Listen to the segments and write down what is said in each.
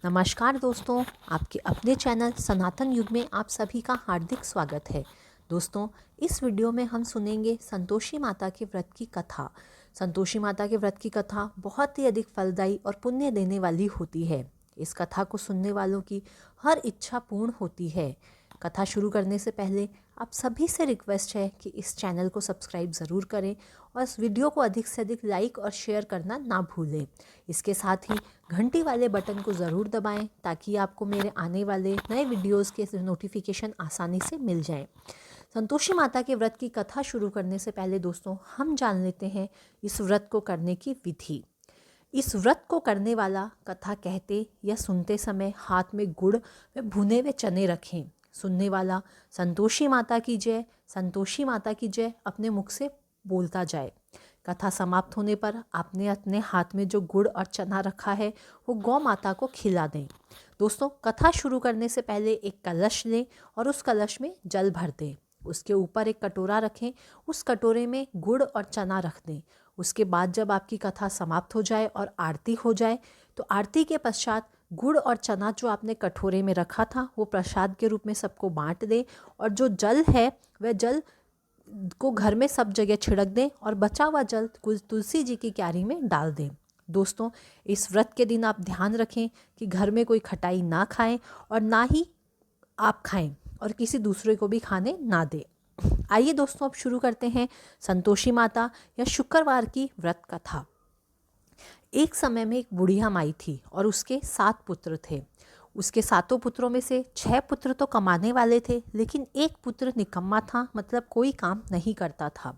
नमस्कार दोस्तों, आपके अपने चैनल सनातन युग में आप सभी का हार्दिक स्वागत है। दोस्तों, इस वीडियो में हम सुनेंगे संतोषी माता के व्रत की कथा। संतोषी माता के व्रत की कथा बहुत ही अधिक फलदायी और पुण्य देने वाली होती है। इस कथा को सुनने वालों की हर इच्छा पूर्ण होती है। कथा शुरू करने से पहले आप सभी से रिक्वेस्ट है कि इस चैनल को सब्सक्राइब ज़रूर करें और इस वीडियो को अधिक से अधिक लाइक और शेयर करना ना भूलें। इसके साथ ही घंटी वाले बटन को ज़रूर दबाएं ताकि आपको मेरे आने वाले नए वीडियोस के नोटिफिकेशन आसानी से मिल जाएं। संतोषी माता के व्रत की कथा शुरू करने से पहले दोस्तों हम जान लेते हैं इस व्रत को करने की विधि। इस व्रत को करने वाला कथा कहते या सुनते समय हाथ में गुड़ व भुने हुए चने रखें। सुनने वाला संतोषी माता की जय, संतोषी माता की जय अपने मुख से बोलता जाए। कथा समाप्त होने पर आपने अपने हाथ में जो गुड़ और चना रखा है वो गौ माता को खिला दें। दोस्तों, कथा शुरू करने से पहले एक कलश लें और उस कलश में जल भर दें। उसके ऊपर एक कटोरा रखें, उस कटोरे में गुड़ और चना रख दें। उसके बाद जब आपकी कथा समाप्त हो जाए और आरती हो जाए तो आरती के पश्चात गुड़ और चना जो आपने कटोरे में रखा था वो प्रसाद के रूप में सबको बांट दें और जो जल है वह जल को घर में सब जगह छिड़क दें और बचा हुआ जल तुलसी जी की क्यारी में डाल दें। दोस्तों, इस व्रत के दिन आप ध्यान रखें कि घर में कोई खटाई ना खाएं और ना ही आप खाएं और किसी दूसरे को भी खाने ना दें। आइए दोस्तों, अब शुरू करते हैं संतोषी माता या शुक्रवार की व्रत कथा। एक समय में एक बुढ़िया माई थी और उसके 7 पुत्र थे। उसके 7 पुत्रों में से 6 पुत्र तो कमाने वाले थे, लेकिन एक पुत्र निकम्मा था, मतलब कोई काम नहीं करता था।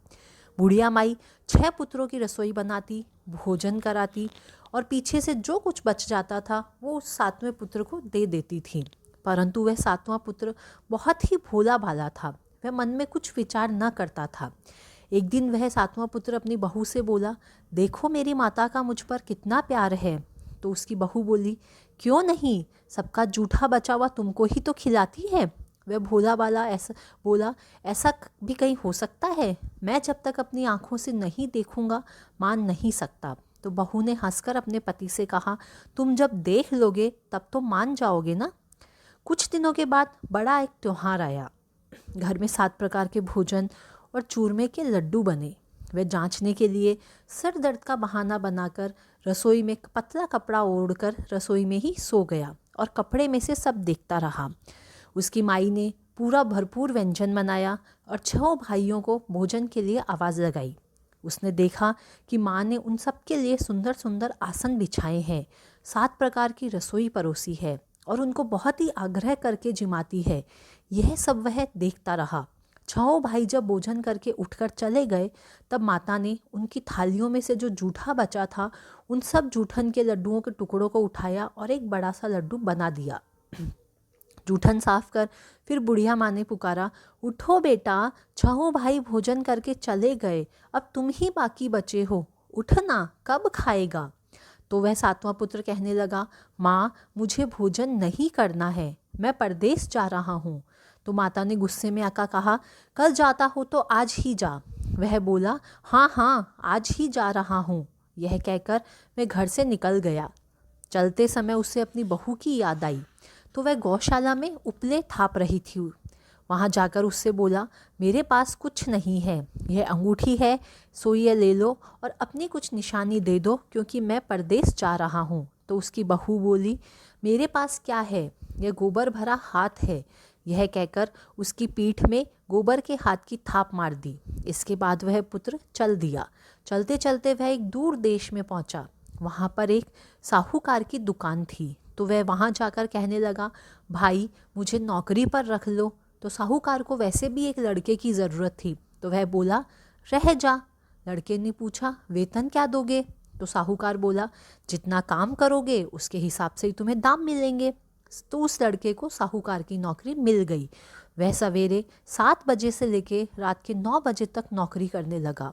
बुढ़िया माई 6 पुत्रों की रसोई बनाती, भोजन कराती और पीछे से जो कुछ बच जाता था वो उस 7वें पुत्र को दे देती थी। परंतु वह 7वां पुत्र बहुत ही भोला भाला था। वह मन में कुछ विचार न करता था। एक दिन वह 7वां पुत्र अपनी बहू से बोला, देखो मेरी माता का मुझ पर कितना प्यार है। तो उसकी बहू बोली, क्यों नहीं, सबका जूठा बचा हुआ तुमको ही तो खिलाती है। वह भोला वाला ऐसा बोला, ऐसा भी कहीं हो सकता है? मैं जब तक अपनी आंखों से नहीं देखूंगा मान नहीं सकता। तो बहू ने हंसकर अपने पति से कहा, तुम जब देख लोगे तब तो मान जाओगे ना। कुछ दिनों के बाद बड़ा एक त्योहार आया। घर में 7 प्रकार के भोजन और चूरमे के लड्डू बने। वह जांचने के लिए सर दर्द का बहाना बनाकर रसोई में पतला कपड़ा ओढ़कर रसोई में ही सो गया और कपड़े में से सब देखता रहा। उसकी माई ने पूरा भरपूर व्यंजन बनाया और 6 भाइयों को भोजन के लिए आवाज़ लगाई। उसने देखा कि माँ ने उन सब के लिए सुंदर सुंदर आसन बिछाए हैं, 7 प्रकार की रसोई परोसी है और उनको बहुत ही आग्रह करके जिमाती है। यह सब वह देखता रहा। 6 भाई जब भोजन करके उठकर चले गए तब माता ने उनकी थालियों में से जो जूठा बचा था उन सब जूठन के लड्डुओं के टुकड़ों को उठाया और एक बड़ा सा लड्डू बना दिया। जूठन साफ कर फिर बुढ़िया माँ ने पुकारा, उठो बेटा, 6 भाई भोजन करके चले गए, अब तुम ही बाकी बचे हो, उठना, कब खाएगा। तो वह 7वां पुत्र कहने लगा, माँ मुझे भोजन नहीं करना है, मैं परदेश जा रहा हूँ। तो माता ने गुस्से में आकर कहा, कल जाता हो तो आज ही जा। वह बोला, हाँ हाँ आज ही जा रहा हूँ। यह कहकर वह घर से निकल गया। चलते समय उसे अपनी बहू की याद आई तो वह गौशाला में उपले थाप रही थी। वहाँ जाकर उससे बोला, मेरे पास कुछ नहीं है, यह अंगूठी है, सो ये ले लो और अपनी कुछ निशानी दे दो क्योंकि मैं परदेश जा रहा हूँ। तो उसकी बहू बोली, मेरे पास क्या है, यह गोबर भरा हाथ है। यह कहकर उसकी पीठ में गोबर के हाथ की थाप मार दी। इसके बाद वह पुत्र चल दिया। चलते चलते वह एक दूर देश में पहुँचा। वहाँ पर एक साहूकार की दुकान थी तो वह वहाँ जाकर कहने लगा, भाई मुझे नौकरी पर रख लो। तो साहूकार को वैसे भी एक लड़के की ज़रूरत थी तो वह बोला, रह जा। लड़के ने पूछा, वेतन क्या दोगे? तो साहूकार बोला, जितना काम करोगे उसके हिसाब से ही तुम्हें दाम मिलेंगे। तो उस लड़के को साहूकार की नौकरी मिल गई। वह सवेरे 7 बजे से लेके रात के 9 बजे तक नौकरी करने लगा।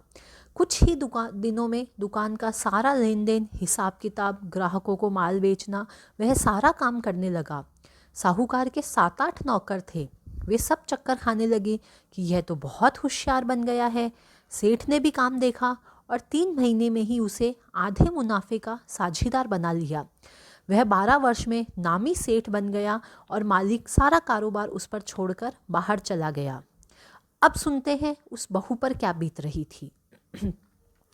कुछ ही दिनों में दुकान का सारा लेन देन, हिसाब किताब, ग्राहकों को माल बेचना, वह सारा काम करने लगा। साहूकार के 7-8 नौकर थे। वे सब चक्कर खाने लगे कि यह तो बहुत होशियार बन गया है। सेठ ने भी काम देखा और 3 महीने में ही उसे आधे मुनाफे का साझीदार बना लिया। वह 12 वर्ष में नामी सेठ बन गया और मालिक सारा कारोबार उस पर छोड़कर बाहर चला गया। अब सुनते हैं उस बहू पर क्या बीत रही थी।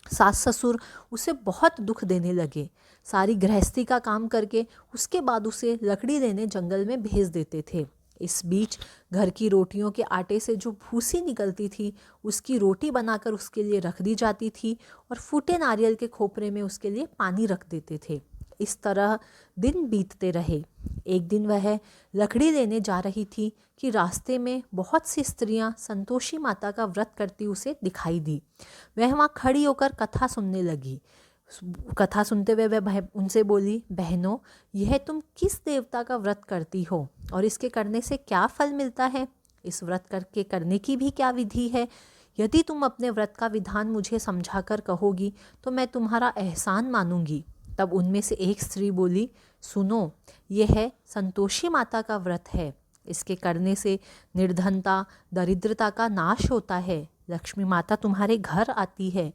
सास ससुर उसे बहुत दुख देने लगे। सारी गृहस्थी का काम करके उसके बाद उसे लकड़ी लेने जंगल में भेज देते थे। इस बीच घर की रोटियों के आटे से जो भूसी निकलती थी उसकी रोटी बनाकर उसके लिए रख दी जाती थी और फूटे नारियल के खोपरे में उसके लिए पानी रख देते थे। इस तरह दिन बीतते रहे। एक दिन वह लकड़ी लेने जा रही थी कि रास्ते में बहुत सी स्त्रियां संतोषी माता का व्रत करती उसे दिखाई दी। वह वहाँ खड़ी होकर कथा सुनने लगी। कथा सुनते हुए वह उनसे बोली, बहनों, यह तुम किस देवता का व्रत करती हो और इसके करने से क्या फल मिलता है? इस व्रत करके करने की भी क्या विधि है? यदि तुम अपने व्रत का विधान मुझे समझाकर कहोगी तो मैं तुम्हारा एहसान मानूंगी। तब उनमें से एक स्त्री बोली, सुनो, यह है संतोषी माता का व्रत है। इसके करने से निर्धनता, दरिद्रता का नाश होता है। लक्ष्मी माता तुम्हारे घर आती है।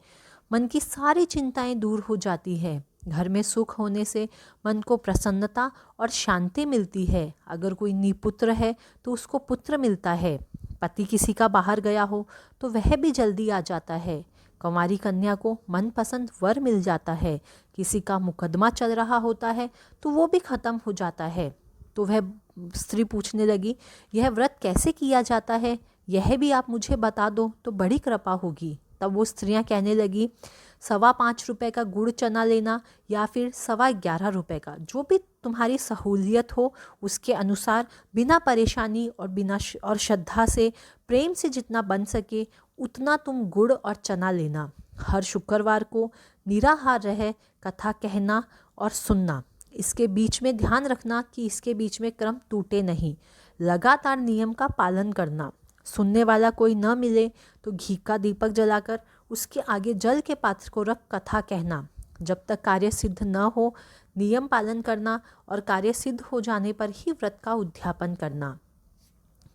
मन की सारी चिंताएं दूर हो जाती है। घर में सुख होने से मन को प्रसन्नता और शांति मिलती है। अगर कोई निपुत्र है तो उसको पुत्र मिलता है। पति किसी का बाहर गया हो तो वह भी जल्दी आ जाता है। कुंवारी कन्या को मनपसंद वर मिल जाता है। किसी का मुकदमा चल रहा होता है तो वो भी खत्म हो जाता है। तो वह स्त्री पूछने लगी, यह व्रत कैसे किया जाता है? यह भी आप मुझे बता दो तो बड़ी कृपा होगी। तब वो स्त्रियां कहने लगी, 5.25 रुपये का गुड़ चना लेना या फिर 11.25 रुपये का, जो भी तुम्हारी सहूलियत हो उसके अनुसार, बिना परेशानी और श्रद्धा से, प्रेम से जितना बन सके उतना तुम गुड़ और चना लेना। हर शुक्रवार को निराहार रह कथा कहना और सुनना। इसके बीच में ध्यान रखना कि इसके बीच में क्रम टूटे नहीं। लगातार नियम का पालन करना। सुनने वाला कोई न मिले तो घी का दीपक जलाकर उसके आगे जल के पात्र को रख कथा कहना। जब तक कार्य सिद्ध न हो नियम पालन करना और कार्य सिद्ध हो जाने पर ही व्रत का उद्यापन करना।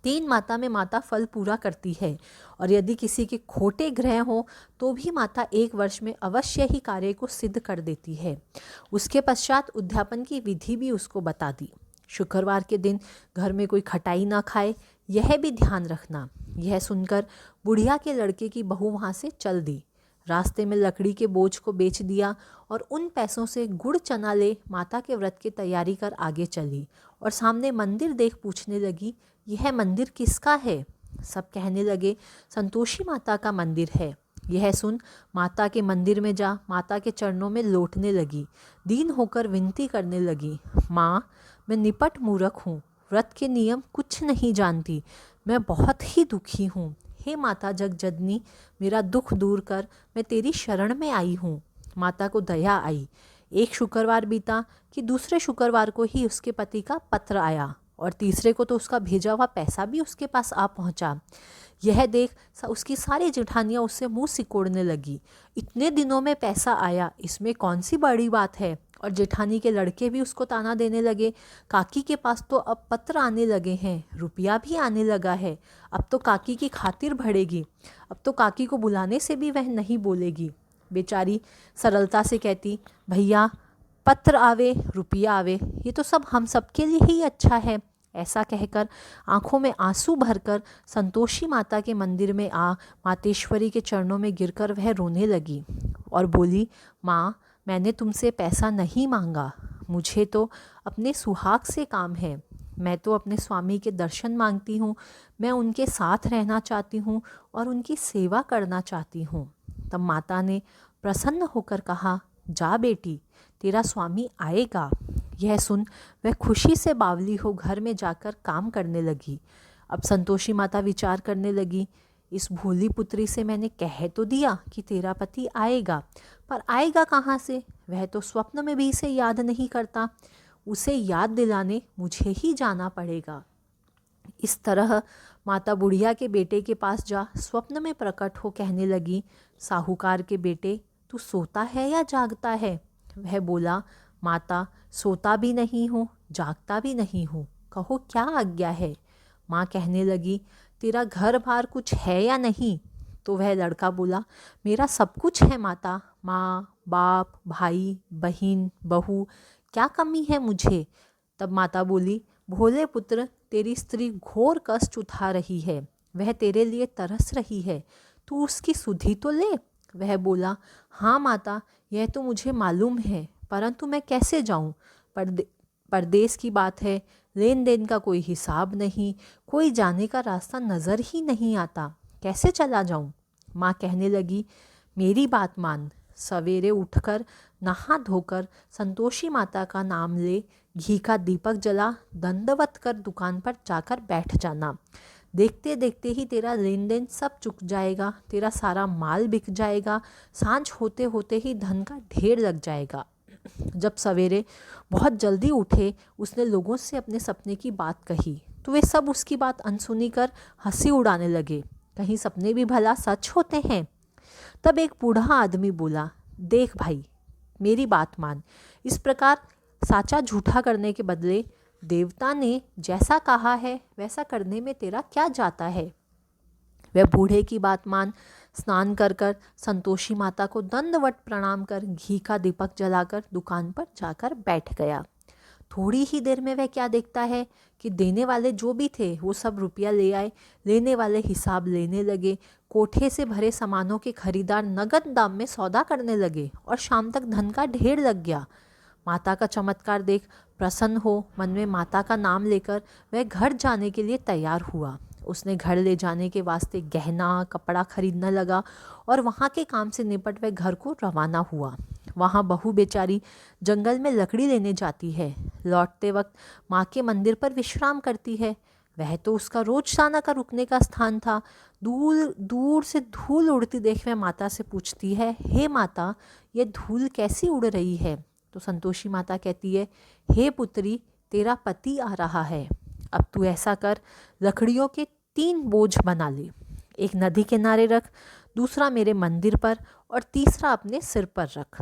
3 माता में माता फल पूरा करती है और यदि किसी के खोटे ग्रह हो तो भी माता 1 वर्ष में अवश्य ही कार्य को सिद्ध कर देती है। उसके पश्चात उद्यापन की विधि भी उसको बता दी। शुक्रवार के दिन घर में कोई खटाई ना खाए, यह भी ध्यान रखना। यह सुनकर बुढ़िया के लड़के की बहू वहाँ से चल दी। रास्ते में लकड़ी के बोझ को बेच दिया और उन पैसों से गुड़ चना ले माता के व्रत की तैयारी कर आगे चली और सामने मंदिर देख पूछने लगी, यह मंदिर किसका है? सब कहने लगे, संतोषी माता का मंदिर है। यह सुन माता के मंदिर में जा माता के चरणों में लौटने लगी। दीन होकर विनती करने लगी, माँ, मैं निपट मूर्ख हूँ, व्रत के नियम कुछ नहीं जानती, मैं बहुत ही दुखी हूँ। हे माता जगजननी, मेरा दुख दूर कर, मैं तेरी शरण में आई हूँ। माता को दया आई। एक शुक्रवार बीता कि दूसरे शुक्रवार को ही उसके पति का पत्र आया और तीसरे को तो उसका भेजा हुआ पैसा भी उसके पास आ पहुँचा। यह देख उसकी सारी जेठानियाँ उससे मुंह सिकोड़ने लगी। इतने दिनों में पैसा आया, इसमें कौन सी बड़ी बात है? और जेठानी के लड़के भी उसको ताना देने लगे, काकी के पास तो अब पत्र आने लगे हैं, रुपया भी आने लगा है, अब तो काकी की खातिर बढ़ेगी, अब तो काकी को बुलाने से भी वह नहीं बोलेगी। बेचारी सरलता से कहती, भैया, पत्र आवे रुपया आवे, ये तो सब हम सबके लिए ही अच्छा है। ऐसा कहकर आंखों में आंसू भरकर संतोषी माता के मंदिर में आ मातेश्वरी के चरणों में गिरकर वह रोने लगी और बोली, माँ, मैंने तुमसे पैसा नहीं मांगा, मुझे तो अपने सुहाग से काम है। मैं तो अपने स्वामी के दर्शन मांगती हूँ, मैं उनके साथ रहना चाहती हूँ और उनकी सेवा करना चाहती हूँ। तब माता ने प्रसन्न होकर कहा, जा बेटी, तेरा स्वामी आएगा। यह सुन वह खुशी से बावली हो घर में जाकर काम करने लगी। अब संतोषी माता विचार करने लगी, इस भोली पुत्री से मैंने कह तो दिया कि तेरा पति आएगा, पर आएगा कहाँ से? वह तो स्वप्न में भी इसे याद नहीं करता। उसे याद दिलाने मुझे ही जाना पड़ेगा। इस तरह माता बुढ़िया के बेटे के पास जा स्वप्न में प्रकट हो कहने लगी, साहूकार के बेटे, तू सोता है या जागता है? वह बोला, माता, सोता भी नहीं हूँ, जागता भी नहीं हूँ, कहो क्या आज्ञा है? माँ कहने लगी, तेरा घर बार कुछ है या नहीं? तो वह लड़का बोला, मेरा सब कुछ है माता, माँ, बाप, भाई, बहन, बहू, क्या कमी है मुझे? तब माता बोली, भोले पुत्र, तेरी स्त्री घोर कष्ट उठा रही है, वह तेरे लिए तरस रही है, तू उसकी सुधि तो ले। वह बोला, हाँ माता, यह तो मुझे मालूम है, परंतु मैं कैसे जाऊँ? परदेश की बात है, लेन देन का कोई हिसाब नहीं, कोई जाने का रास्ता नज़र ही नहीं आता, कैसे चला जाऊँ? माँ कहने लगी, मेरी बात मान, सवेरे उठकर नहा धोकर संतोषी माता का नाम ले, घी का दीपक जला, दंडवत कर दुकान पर जाकर बैठ जाना। देखते देखते ही तेरा लेन देन सब चुक जाएगा, तेरा सारा माल बिक जाएगा, सांझ होते होते ही धन का ढेर लग जाएगा। जब सवेरे बहुत जल्दी उठे, उसने लोगों से अपने सपने की बात कही तो वे सब उसकी बात अनसुनी कर हंसी उड़ाने लगे। कहीं सपने भी भला सच होते हैं? तब एक बूढ़ा आदमी बोला, देख भाई, मेरी बात मान, इस प्रकार साचा झूठा करने के बदले देवता ने जैसा कहा है वैसा करने में तेरा क्या जाता है? वह बूढ़े की बात मान स्नान कर कर संतोषी माता को दंडवत प्रणाम कर घी का दीपक जलाकर दुकान पर जाकर बैठ गया। थोड़ी ही देर में वह क्या देखता है कि देने वाले जो भी थे वो सब रुपया ले आए, लेने वाले हिसाब लेने लगे, कोठे से भरे सामानों के खरीदार नगद दाम में सौदा करने लगे और शाम तक धन का ढेर लग गया। माता का चमत्कार देख प्रसन्न हो मन में माता का नाम लेकर वह घर जाने के लिए तैयार हुआ। उसने घर ले जाने के वास्ते गहना कपड़ा खरीदने लगा और वहाँ के काम से निपट वह घर को रवाना हुआ। वहाँ बहू बेचारी जंगल में लकड़ी लेने जाती है, लौटते वक्त माँ के मंदिर पर विश्राम करती है। वह तो उसका रोजाना का रुकने का स्थान था। दूर दूर से धूल उड़ती देख वह माता से पूछती है, हे माता, ये धूल कैसी उड़ रही है? तो संतोषी माता कहती है, हे पुत्री, तेरा पति आ रहा है, अब तू ऐसा कर, लकड़ियों के 3 बोझ बना ले, एक नदी किनारे रख, दूसरा मेरे मंदिर पर और तीसरा अपने सिर पर रख।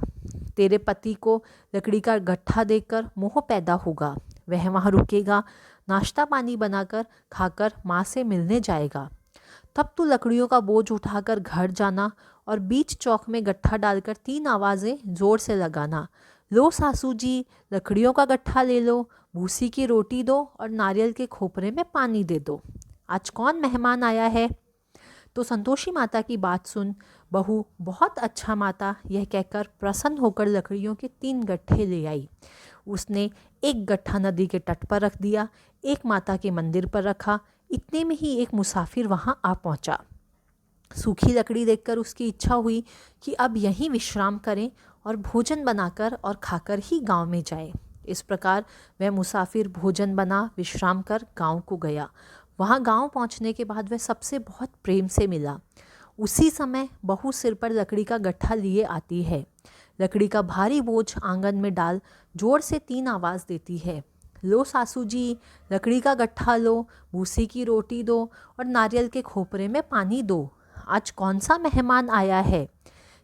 तेरे पति को लकड़ी का गट्ठा देखकर मोह पैदा होगा, वह वहाँ रुकेगा, नाश्ता पानी बनाकर खाकर माँ से मिलने जाएगा। तब तू लकड़ियों का बोझ उठाकर घर जाना और बीच चौक में गट्ठा डालकर 3 आवाज़ें जोर से लगाना, लो सासू जी, लकड़ियों का गट्ठा ले लो, भूसी की रोटी दो और नारियल के खोपरे में पानी दे दो। आज कौन मेहमान आया है? तो संतोषी माता की बात सुन बहू, बहुत अच्छा माता, यह कहकर प्रसन्न होकर लकड़ियों के 3 गट्ठे ले आई। उसने एक गट्ठा नदी के तट पर रख दिया, एक माता के मंदिर पर रखा। इतने में ही एक मुसाफिर वहाँ आ पहुँचा। सूखी लकड़ी देखकर उसकी इच्छा हुई कि अब यहीं विश्राम करें और भोजन बनाकर और खाकर ही गांव में जाए। इस प्रकार वह मुसाफिर भोजन बना विश्राम कर गांव को गया। वहां गांव पहुंचने के बाद वह सबसे बहुत प्रेम से मिला। उसी समय बहू सिर पर लकड़ी का गट्ठा लिए आती है। लकड़ी का भारी बोझ आंगन में डाल जोर से 3 आवाज़ देती है, लो सासू जी, लकड़ी का गट्ठा लो, भूसी की रोटी दो और नारियल के खोपरे में पानी दो। आज कौन सा मेहमान आया है?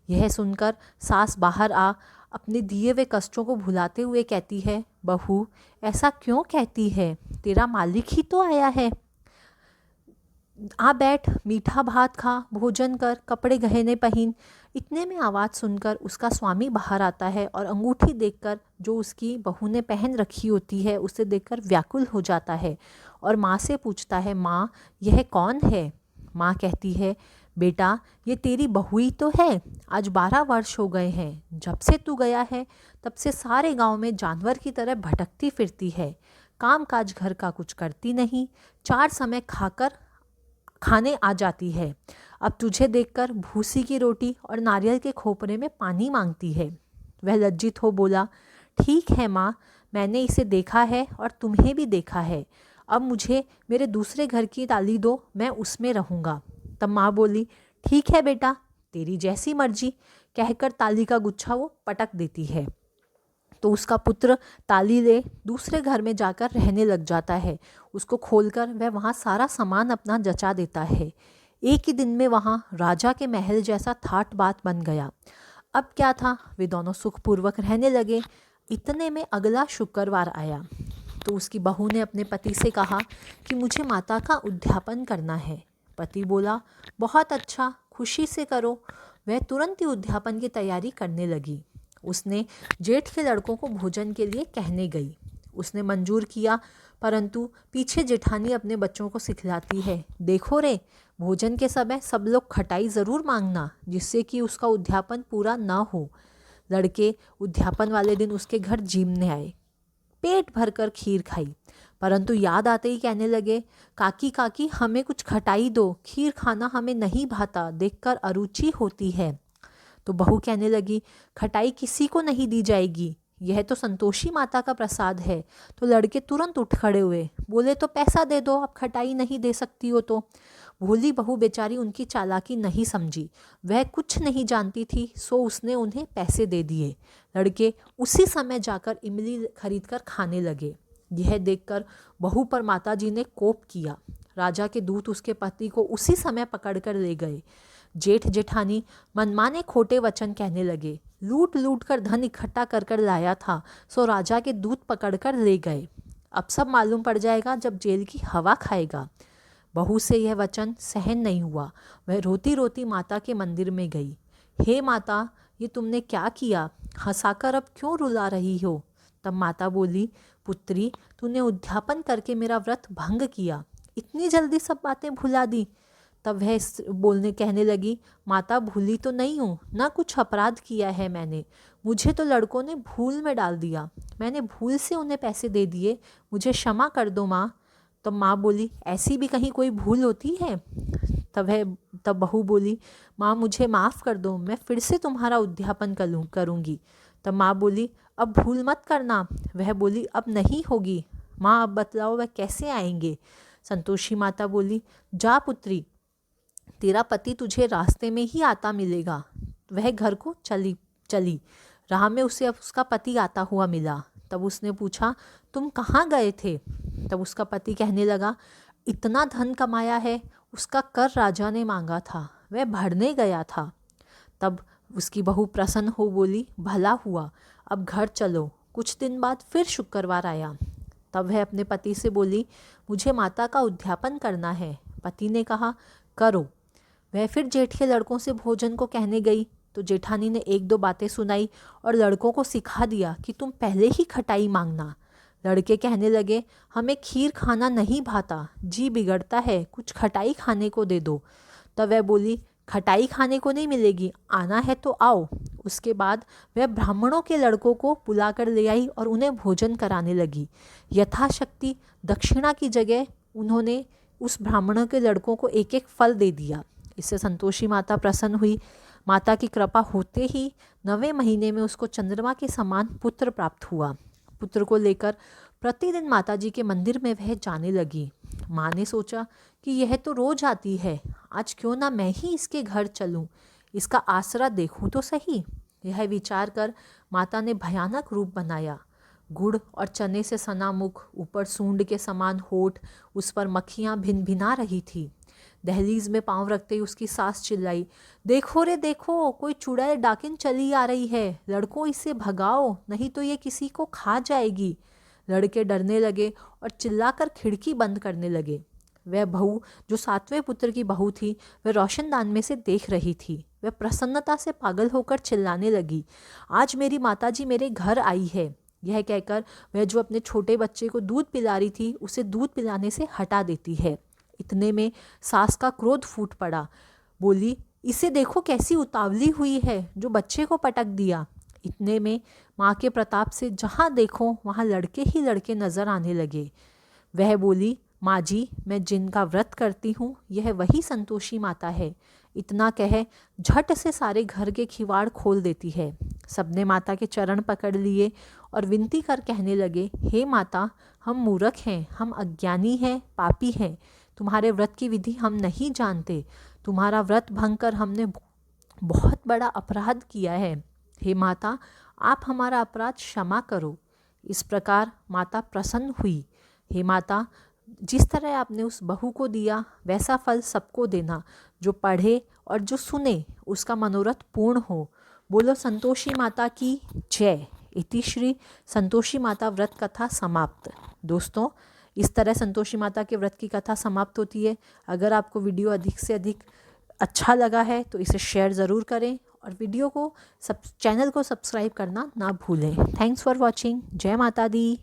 यह सुनकर सास बाहर आ अपने दिए हुए कष्टों को भुलाते हुए कहती है, बहू, ऐसा क्यों कहती है? तेरा मालिक ही तो आया है। आ बैठ, मीठा भात खा, भोजन कर, कपड़े गहने पहन। इतने में आवाज़ सुनकर उसका स्वामी बाहर आता है और अंगूठी देखकर जो उसकी बहू ने पहन रखी होती है उसे देखकर व्याकुल हो जाता है और माँ से पूछता है, माँ, यह कौन है? माँ कहती है, बेटा, ये तेरी बहू ही तो है। आज 12 वर्ष हो गए हैं, जब से तू गया है तब से सारे गांव में जानवर की तरह भटकती फिरती है, काम काज घर का कुछ करती नहीं, 4 समय खाने आ जाती है। अब तुझे देखकर भूसी की रोटी और नारियल के खोपरे में पानी मांगती है। वह लज्जित हो बोला, ठीक है माँ, मैंने इसे देखा है और तुम्हें भी देखा है। अब मुझे मेरे दूसरे घर की ताली दो, मैं उसमें रहूँगा। तब माँ बोली, ठीक है बेटा, तेरी जैसी मर्जी, कहकर ताली का गुच्छा वो पटक देती है। तो उसका पुत्र ताली ले दूसरे घर में जाकर रहने लग जाता है। उसको खोलकर वह वहाँ सारा सामान अपना जचा देता है। एक ही दिन में वहाँ राजा के महल जैसा ठाट बाट बन गया। अब क्या था, वे दोनों सुखपूर्वक रहने लगे। इतने में अगला शुक्रवार आया तो उसकी बहू ने अपने पति से कहा कि मुझे माता का उद्यापन करना है। पति बोला, बहुत अच्छा, खुशी से करो। वह तुरंत ही उद्यापन की तैयारी करने लगी। उसने जेठ के लड़कों को भोजन के लिए कहने गई। उसने मंजूर किया, परंतु पीछे जेठानी अपने बच्चों को सिखलाती है, देखो रे, भोजन के समय सब लोग खटाई ज़रूर मांगना, जिससे कि उसका उद्यापन पूरा ना हो। लड़के उद्यापन वाले दिन उसके घर जीमने आए, पेट भरकर खीर खाई, परंतु याद आते ही कहने लगे, काकी काकी हमें कुछ खटाई दो, खीर खाना हमें नहीं भाता, देखकर अरुचि होती है। तो बहू कहने लगी, खटाई किसी को नहीं दी जाएगी, यह तो संतोषी माता का प्रसाद है। तो लड़के तुरंत उठ खड़े हुए, बोले तो पैसा दे दो, अब खटाई नहीं दे सकती हो तो। भोली बहू बेचारी उनकी चालाकी नहीं समझी, वह कुछ नहीं जानती थी, सो उसने उन्हें पैसे दे दिए। लड़के उसी समय जाकर इमली खरीद कर खाने लगे। यह देखकर बहू पर माताजी ने कोप किया। राजा के दूत उसके पति को उसी समय पकड़कर ले गए। जेठ जेठानी मनमाने खोटे वचन कहने लगे, लूट लूट कर धन इकट्ठा कर कर लाया था, सो राजा के दूत पकड़कर ले गए। अब सब मालूम पड़ जाएगा जब जेल की हवा खाएगा। बहू से यह वचन सहन नहीं हुआ। वह रोती रोती माता के मंदिर में गई। हे माता, ये तुमने क्या किया? हंसाकर अब क्यों रुला रही हो? तब माता बोली, पुत्री, तूने उद्यापन करके मेरा व्रत भंग किया, इतनी जल्दी सब बातें भुला दी। तब वह बोलने कहने लगी, माता भूली तो नहीं हूँ, ना कुछ अपराध किया है मैंने, मुझे तो लड़कों ने भूल में डाल दिया, मैंने भूल से उन्हें पैसे दे दिए, मुझे क्षमा कर दो माँ। तब माँ बोली, ऐसी भी कहीं कोई भूल होती है? तब बहू बोली, माँ मुझे माफ़ कर दो, मैं फिर से तुम्हारा उद्यापन करूँगी। तब माँ बोली, अब भूल मत करना। वह बोली, अब नहीं होगी। माँ अब बतलाओ वह कैसे आएंगे? संतोषी माता बोली, जा पुत्री, तेरा पति तुझे रास्ते में ही आता मिलेगा। वह घर को चली। राह में उसे अब उसका पति आता हुआ मिला। तब उसने पूछा, तुम कहाँ गए थे? तब उसका पति कहने लगा, इतना धन कमाया है, उसका कर राजा ने मांगा था, वह भरने गया था। तब उसकी बहू प्रसन्न हो बोली, भला हुआ, अब घर चलो। कुछ दिन बाद फिर शुक्रवार आया। तब वह अपने पति से बोली, मुझे माता का उद्यापन करना है। पति ने कहा, करो। वह फिर जेठ के लड़कों से भोजन को कहने गई तो जेठानी ने एक दो बातें सुनाई और लड़कों को सिखा दिया कि तुम पहले ही खटाई मांगना। लड़के कहने लगे, हमें खीर खाना नहीं भाता, जी बिगड़ता है, कुछ खटाई खाने को दे दो। तब वह बोली, खटाई खाने को नहीं मिलेगी, आना है तो आओ। उसके बाद वह ब्राह्मणों के लड़कों को बुलाकर ले आई और उन्हें भोजन कराने लगी। यथाशक्ति दक्षिणा की जगह उन्होंने उस ब्राह्मणों के लड़कों को एक एक फल दे दिया। इससे संतोषी माता प्रसन्न हुई। माता की कृपा होते ही 9वें महीने में उसको चंद्रमा के समान पुत्र प्राप्त हुआ। पुत्र को लेकर प्रतिदिन माताजी के मंदिर में वह जाने लगी। माँ ने सोचा कि यह तो रोज आती है, आज क्यों ना मैं ही इसके घर चलूं, इसका आसरा देखूं तो सही। यह विचार कर माता ने भयानक रूप बनाया। गुड़ और चने से सना मुख, ऊपर सूंड के समान होठ, उस पर मक्खियाँ भिन भिना रही थी। दहलीज में पांव रखते ही उसकी सास चिल्लाई, देखो रे देखो, कोई चुड़ैल डाकिन चली आ रही है, लड़कों इसे भगाओ, नहीं तो ये किसी को खा जाएगी। लड़के डरने लगे और चिल्लाकर खिड़की बंद करने लगे। वह बहू जो 7वें पुत्र की बहू थी, वह रोशनदान में से देख रही थी। वह प्रसन्नता से पागल होकर चिल्लाने लगी, आज मेरी माताजी मेरे घर आई है। यह कहकर वह जो अपने छोटे बच्चे को दूध पिला रही थी, उसे दूध पिलाने से हटा देती है। इतने में सास का क्रोध फूट पड़ा। बोली, इसे देखो कैसी उतावली हुई है, जो बच्चे को पटक दिया। इतने में माँ के प्रताप से जहाँ देखो वहाँ लड़के ही लड़के नजर आने लगे। वह बोली, माँ जी, मैं जिनका व्रत करती हूँ यह वही संतोषी माता है। इतना कह झट से सारे घर के किवाड़ खोल देती है। सबने माता के चरण पकड़ लिए और विनती कर कहने लगे, हे माता, हम मूर्ख हैं, हम अज्ञानी हैं, पापी हैं, तुम्हारे व्रत की विधि हम नहीं जानते, तुम्हारा व्रत भंग कर हमने बहुत बड़ा अपराध किया है। हे माता, आप हमारा अपराध क्षमा करो। इस प्रकार माता प्रसन्न हुई। हे माता, जिस तरह आपने उस बहू को दिया वैसा फल सबको देना, जो पढ़े और जो सुने उसका मनोरथ पूर्ण हो। बोलो संतोषी माता की जय। इति श्री संतोषी माता व्रत कथा समाप्त। दोस्तों, इस तरह संतोषी माता के व्रत की कथा समाप्त होती है। अगर आपको वीडियो अधिक से अधिक अच्छा लगा है तो इसे शेयर ज़रूर करें और वीडियो को चैनल को सब्सक्राइब करना ना भूलें। Thanks for watching. जय माता दी।